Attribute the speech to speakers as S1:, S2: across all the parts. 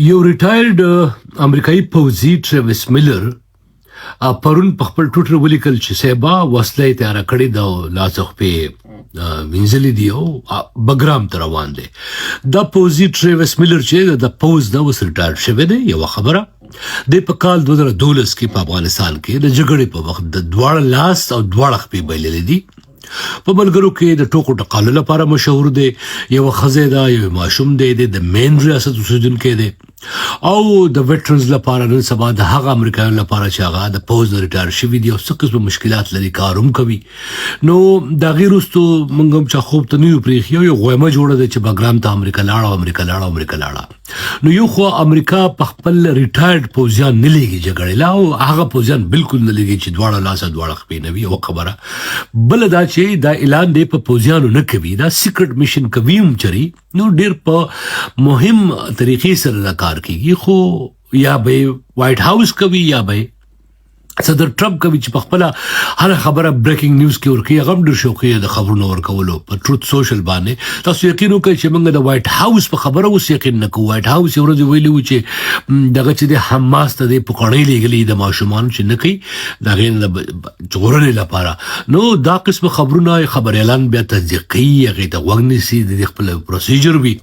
S1: یو ریټایرډ امریکایي پوځي ټریویس میلر پرون په خپل ټوټر ولیکل چې سیبا وسله یې تیاره کړې ده او لاس خپې وینځلې دي او بګرام ته روان دی. دا پوځي ټریویس میلر چې د پوځ نه اوس ریټایر شوی دی، یوه خبره د په کال 2012 کې په افغانستان کې د جګړې په وخت د دواړه لاس او دواړه خپې بایللې دي. په ملګرو کې د ټوکو ټقالو لپاره مشهور دی، یو ښځه ده، یو ماشوم دی، د مین ریاست اوسیدونکی دی او د ویټرنز لپاره نن سبا د هغه امریکایانو لپاره چې هغه د پوځ نه ریټایر شوي دي او څه قسمه مشکلات لري، کار هم کوي. نو د هغې وروستو موږ هم چا خوب ته نه یو پرېښي، یو غویمه جوړه ده چې بګرام ته امریکا لاړه او امریکا لاړه او امریکا لاړه. نو یو خو امریکا په خپل ریټایرډ پوځیان نه لېږي جګړې لا، او هغه پوځیان بالکل نه لېږي چې دواړه لاسه دواړه خپې نه وي. یوه خبره بله دا چې دا اعلان دی په پوځیانو نه کوي، دا سیکرټ میشن کوي هم چري، نو ډېر په مهم طریقې سره دا کار کیږي. خو یا به وایټ هاوس کوي یا به صدر ټرمپ کوي چې په خپله هره خبره بریکینګ نیوز کې ورکوي، هغه هم ډېر شوقي د خبرونو ورکولو په ټروت سوشل باندې. تاسو یقین وکړئ چې موږ د وایټ هاوس په خبره اوس یقین نه کوو. وایټ هاوس یو ورځ ویلي وو چې دغه چې د حماس ته د پکړۍ لیږلي د ماشومانو چې نه کوي د هغې نه ژغورنې لپاره. نو دا قسم خبرونه خبر اعلان بیا تصدیق کوي، هغې ته غوږ نیسي، د دې خپل پروسیجر وي.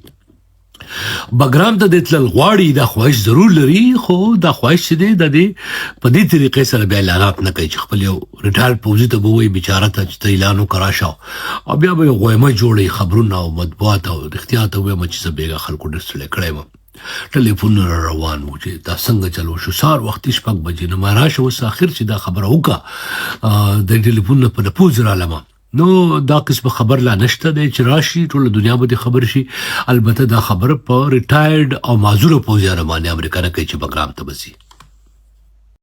S1: بګرام ته د تلل غواړي، دا خواهش ضرور لري، خو دا خواهش چې دی د دې په دې طریقې سره بیا اعلانات نه کوي چې خپل یو ریټایر پوځي ته به وایي بیچاره ته چې ته اعلان وکړه راشه، او بیا به یو غویمه جوړوي خبرونه او مطبوعات او رښتیا ته ووایم چې زه بېګا خلکو ډېر ستړی کړی وم. ټلیفونونه را روان وو چې دا څنګه چلو شو، سهار وختي 6 بجې. نو ما راشه اوس اخر چې دا خبره وکړه د ټلیفون نه په نپوز رالمه. نو دا قسم خبر لا نشته دی چې راشي ټوله دنیا به دې خبر شي. البته دا خبره په ریټایرډ او معذوره پوځیانو باندې امریکا نه کوي چې بګرام ته به ځي.